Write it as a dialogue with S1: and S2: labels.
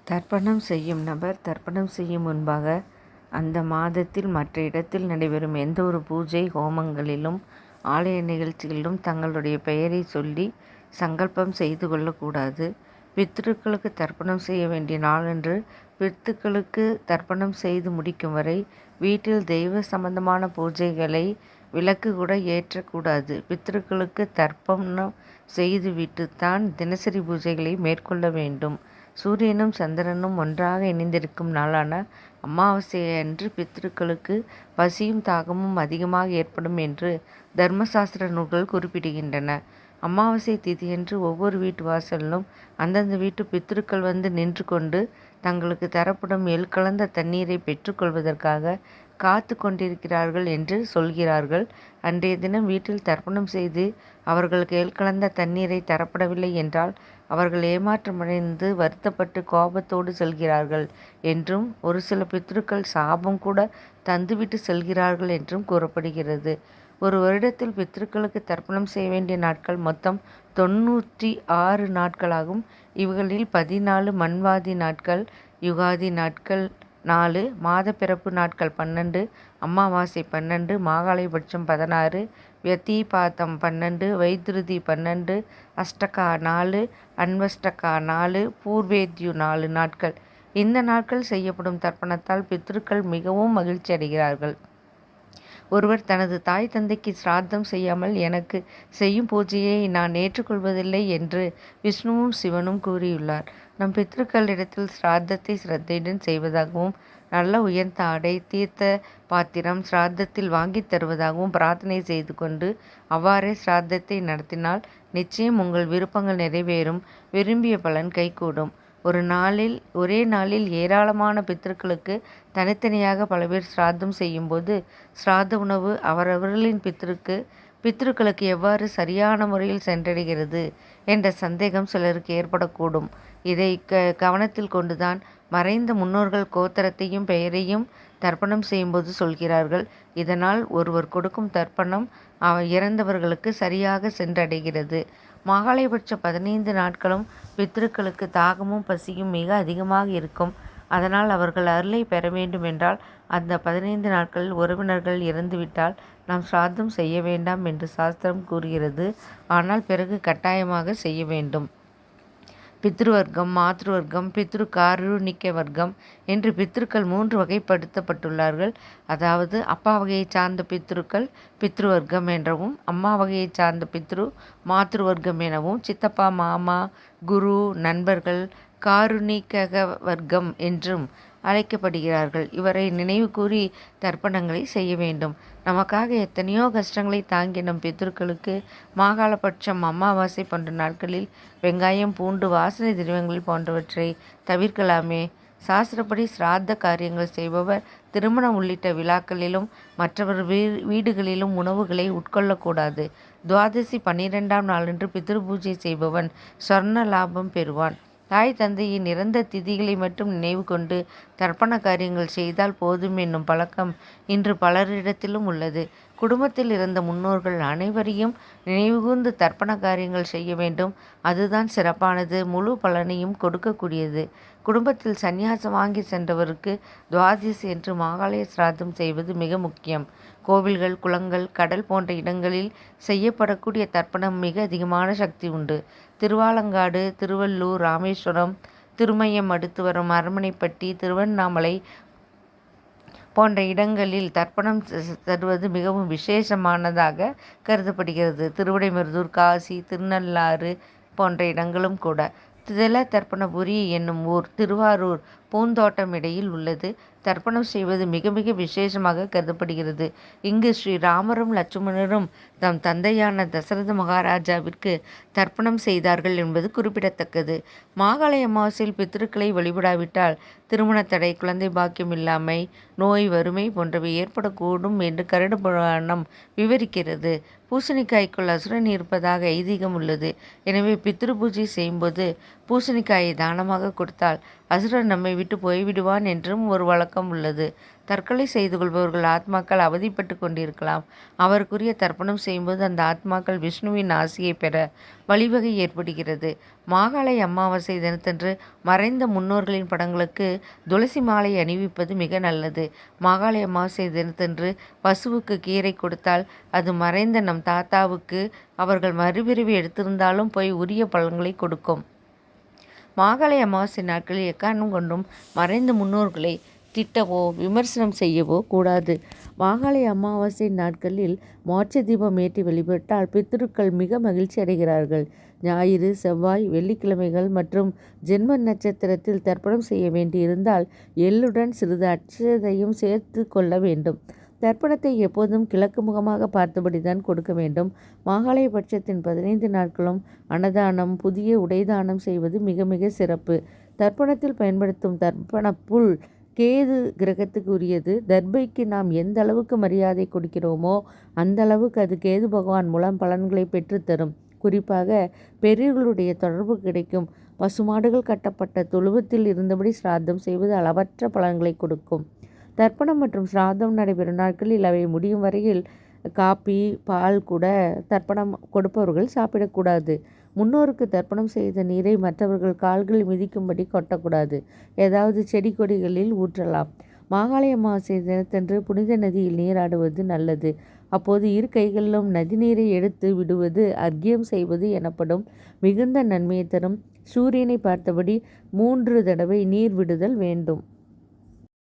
S1: தர்ப்பணம் செய்யும் நபர் தர்ப்பணம் செய்யும் முன்பாக அந்த மாதத்தில் மற்ற இடத்தில் நடைபெறும் எந்த ஒரு பூஜை ஹோமங்களிலும் ஆலய நிகழ்ச்சிகளிலும் தங்களுடைய பெயரை சொல்லி சங்கல்பம் செய்து கொள்ளக்கூடாது. பித்ருக்களுக்கு தர்ப்பணம் செய்ய வேண்டிய நாளன்று பித்ருக்களுக்கு தர்ப்பணம் செய்து முடிக்கும் வரை வீட்டில் தெய்வ சம்பந்தமான பூஜைகளை விளக்கு கூட ஏற்றக்கூடாது. பித்ருக்களுக்கு தர்ப்பணம் செய்துவிட்டுத்தான் தினசரி பூஜைகளை மேற்கொள்ள வேண்டும். சூரியனும் சந்திரனும் ஒன்றாக இணைந்திருக்கும் நாளான அமாவாசையன்று பித்ருக்களுக்கு பசியும் தாகமும் அதிகமாக ஏற்படும் என்று தர்மசாஸ்திர நூல்கள் குறிப்பிடுகின்றன. அமாவாசை திதியன்று ஒவ்வொரு வீட்டு வாசலிலும் அந்தந்த வீட்டு பித்ருக்கள் வந்து நின்று கொண்டு தங்களுக்கு தரப்படும் எள் கலந்த தண்ணீரை பெற்றுக்கொள்வதற்காக காத்து கொண்டிருக்கிறார்கள் என்று சொல்கிறார்கள். அன்றைய தினம் வீட்டில் தர்ப்பணம் செய்து அவர்களுக்கு எள் கலந்த தண்ணீரை தரப்படவில்லை என்றால் அவர்கள் ஏமாற்றமடைந்து வருத்தப்பட்டு கோபத்தோடு செல்கிறார்கள் என்றும் ஒரு சில பித்ருக்கள் சாபம் கூட தந்துவிட்டு செல்கிறார்கள் என்றும் கூறப்படுகிறது. ஒரு வருடத்தில் பித்ருக்களுக்கு தர்ப்பணம் செய்ய வேண்டிய நாட்கள் மொத்தம் 96 நாட்களாகும். இவர்களில் 14 மன்வாதி நாட்கள், யுகாதி நாட்கள் 4, மாதப்பிறப்பு நாட்கள் 12, அமாவாசை 12, மாகாளயபட்சம் 16, வியதிபாதம் 12, வைத்ருதி 12, அஷ்டகா 4, அன்வஷ்டகா 4, பூர்வேத்யு 4 நாட்கள். இந்த நாட்கள் செய்யப்படும் தர்ப்பணத்தால் பித்ருக்கள் மிகவும் மகிழ்ச்சி அடைகிறார்கள். ஒருவர் தனது தாய் தந்தைக்கு சிராத்தம் செய்யாமல் எனக்கு செய்யும் பூஜையை நான் ஏற்றுக்கொள்வதில்லை என்று விஷ்ணுவும் சிவனும் கூறியுள்ளார். நம் பித்ருக்களிடத்தில் சிராத்தத்தை சிரத்தையுடன் செய்வதாகவும் நல்ல உயர்ந்த ஆடை தீர்த்த பாத்திரம் சிராத்தத்தில் வாங்கித் தருவதாகவும் பிரார்த்தனை செய்து கொண்டு அவ்வாறே சிராத்தத்தை நடத்தினால் நிச்சயம் உங்கள் விருப்பங்கள் நிறைவேறும், விரும்பிய பலன் கைகூடும். ஒரே நாளில் ஏராளமான பித்ருக்களுக்கு தனித்தனியாக பல பேர் சிராத்தம் செய்யும்போது சிராத்த உணவு அவரவர்களின் பித்ருக்களுக்கு எவ்வாறு சரியான முறையில் சென்றடைகிறது என்ற சந்தேகம் சிலருக்கு ஏற்படக்கூடும். இதை கவனத்தில் கொண்டுதான் மறைந்த முன்னோர்கள் கோத்திரத்தையும் பெயரையும் தர்ப்பணம் செய்யும்போது சொல்கிறார்கள். இதனால் ஒருவர் கொடுக்கும் தர்ப்பணம் இறந்தவர்களுக்கு சரியாக சென்றடைகிறது. மாகாளயபட்ச 15 நாட்களும் பித்ருக்களுக்கு தாகமும் பசியும் மிக அதிகமாக இருக்கும். அதனால் அவர்கள் அருளை பெற வேண்டும் என்றால் அந்த 15 நாட்களில் உறவினர்கள் இறந்துவிட்டால் நாம் சிராத்தம் செய்ய வேண்டாம் என்று சாஸ்திரம் கூறுகிறது. ஆனால் பிறகு கட்டாயமாக செய்ய வேண்டும். பித்ருவர்க்கம், மாத்ருவர்க்கம், பித்ரு காருணிக்க வர்க்கம் என்று பித்ருக்கள் 3 வகைப்படுத்தப்பட்டுள்ளார்கள். அதாவது அப்பா வகையை சார்ந்த பித்ருக்கள் பித்ருவர்க்கம் எனவும், அம்மா வகையை சார்ந்த பித்ரு மாத்ருவர்க்கம் எனவும், சித்தப்பா, மாமா, குரு, நண்பர்கள் காருணிக வர்க்கம் என்றும் அழைக்கப்படுகிறார்கள். இவரை நினைவு கூறி தர்ப்பணங்களை செய்ய வேண்டும். நமக்காக எத்தனையோ கஷ்டங்களை தாங்கிய நம் பித்ருக்களுக்கு மாகாளபட்சம், அமாவாசை போன்ற நாட்களில் வெங்காயம், பூண்டு, வாசனை திரவியங்கள் போன்றவற்றை தவிர்க்கலாமே. சாஸ்திரப்படி சிராத்த காரியங்கள் செய்பவர் திருமணம் உள்ளிட்ட விழாக்களிலும் மற்றவர் வீடுகளிலும் உணவுகளை உட்கொள்ளக்கூடாது. துவாதசி 12ஆம் நாளன்று பித்ரு பூஜை செய்பவன் சொர்ண லாபம் பெறுவான். தாய் தந்தையின் இறந்த திதிகளை மட்டும் நினைவு கொண்டு தர்ப்பண காரியங்கள் செய்தால் போதும் என்னும் பழக்கம் இன்று பலரிடத்திலும் உள்ளது. குடும்பத்தில் இருந்த முன்னோர்கள் அனைவரையும் நினைவுகூர்ந்து தர்ப்பண காரியங்கள் செய்ய வேண்டும். அதுதான் சிறப்பானது, முழு பலனையும் கொடுக்கக்கூடியது. குடும்பத்தில் சந்நியாசம் வாங்கி சென்றவருக்கு துவாதசி என்று மாகாளய சிராத்தம் செய்வது மிக முக்கியம். கோவில்கள், குளங்கள், கடல் போன்ற இடங்களில் செய்யப்படக்கூடிய தர்ப்பணம் மிக அதிகமான சக்தி உண்டு. திருவாலங்காடு, திருவள்ளூர், ராமேஸ்வரம், திருமயம் அடுத்து வரும் அரமனைப்பட்டி, திருவண்ணாமலை போன்ற இடங்களில் தர்ப்பணம் தருவது மிகவும் விசேஷமானதாக கருதப்படுகிறது. திருவிடைமருதூர், காசி, திருநள்ளாறு போன்ற இடங்களும் கூட. தில தர்ப்பணபுரி என்னும் ஊர் திருவாரூர் பூந்தோட்டம் இடையில் உள்ளது. தர்ப்பணம் செய்வது மிக மிக விசேஷமாக கருதப்படுகிறது. இங்கு ஸ்ரீ ராமரும் லட்சுமணரும் தம் தந்தையான தசரத மகாராஜாவிற்கு தர்ப்பணம் செய்தார்கள் என்பது குறிப்பிடத்தக்கது. மாகாளய அமாவாசையில் பித்ருக்களை வழிபடாவிட்டால் திருமண தடை, குழந்தை பாக்கியம் இல்லாமை, நோய், வறுமை போன்றவை ஏற்படக்கூடும் என்று கருட புராணம் விவரிக்கிறது. பூசணிக்காய்க்குள் அசுரன் இருப்பதாக ஐதீகம் உள்ளது. எனவே பித்ரு பூஜை செய்யும்போது பூசணிக்காயை தானமாக கொடுத்தால் அசுரன் நம்மை விட்டு போய்விடுவான் என்றும் ஒரு வழக்கம் உள்ளது. தற்கொலை செய்து கொள்பவர்கள் ஆத்மாக்கள் அவதிப்பட்டு கொண்டிருக்கலாம். அவருக்குரிய தர்ப்பணம் செய்யும்போது அந்த ஆத்மாக்கள் விஷ்ணுவின் ஆசியை பெற வழிவகை ஏற்படுகிறது. மாகாளய அமாவாசை தினத்தன்று மறைந்த முன்னோர்களின் படங்களுக்கு துளசி மாலை அணிவிப்பது மிக நல்லது. மாகாளய அமாவாசை தினத்தன்று பசுவுக்கு கீரை கொடுத்தால் அது மறைந்த நம் தாத்தாவுக்கு அவர்கள் மறுபிறவி எடுத்திருந்தாலும் போய் உரிய பலன்களை கொடுக்கும். மாகாளய அமாவாசை நாட்களில் எக்காரணம் கொண்டும் மறைந்த முன்னோர்களை திட்டவோ விமர்சனம் செய்யவோ கூடாது. மாகாளய அமாவாசை நாட்களில் மோட்ச தீபம் ஏற்றி வழிபட்டால் பித்ருக்கள் மிக மகிழ்ச்சி அடைகிறார்கள். ஞாயிறு, செவ்வாய், வெள்ளிக்கிழமைகள் மற்றும் ஜென்ம நட்சத்திரத்தில் தர்ப்பணம் செய்ய வேண்டியிருந்தால் எள்ளுடன் சிறிது அட்சதையும் சேர்த்து கொள்ள வேண்டும். தர்ப்பணத்தை எப்போதும் கிழக்கு முகமாக பார்த்தபடிதான் கொடுக்க வேண்டும். மாகாளய பட்சத்தின் 15 நாட்களும் அன்னதானம், புதிய உடைதானம் செய்வது மிக மிக சிறப்பு. தர்ப்பணத்தில் பயன்படுத்தும் தர்ப்பண புல் கேது கிரகத்துக்கு உரியது. தர்பைக்கு நாம் எந்த அளவுக்கு மரியாதை கொடுக்கிறோமோ அந்த அளவுக்கு அது கேது பகவான் மூலம் பலன்களை பெற்றுத்தரும். குறிப்பாக பெரியவர்களுடைய தொடர்பு கிடைக்கும். பசுமாடுகள் கட்டப்பட்ட தொழுவத்தில் இருந்தபடி சிராத்தம் செய்வது அளவற்ற பலன்களை கொடுக்கும். தர்ப்பணம் மற்றும் சிராதம் நடைபெறும் நாட்களில் அவை முடியும் வரையில் காப்பி, பால் கூட தர்ப்பணம் கொடுப்பவர்கள் சாப்பிடக்கூடாது. முன்னோருக்கு தர்ப்பணம் செய்த நீரை மற்றவர்கள் கால்களில் மிதிக்கும்படி கொட்டக்கூடாது. ஏதாவது செடி கொடிகளில் ஊற்றலாம். மாகாளய அமாவாசை தினத்தன்று புனித நதியில் நீராடுவது நல்லது. அப்போது இரு கைகளிலும் நதி நீரை எடுத்து விடுவது அர்க்கியம் செய்வது எனப்படும். மிகுந்த நன்மையை தரும். சூரியனை பார்த்தபடி 3 தடவை நீர் விடுதல் வேண்டும்.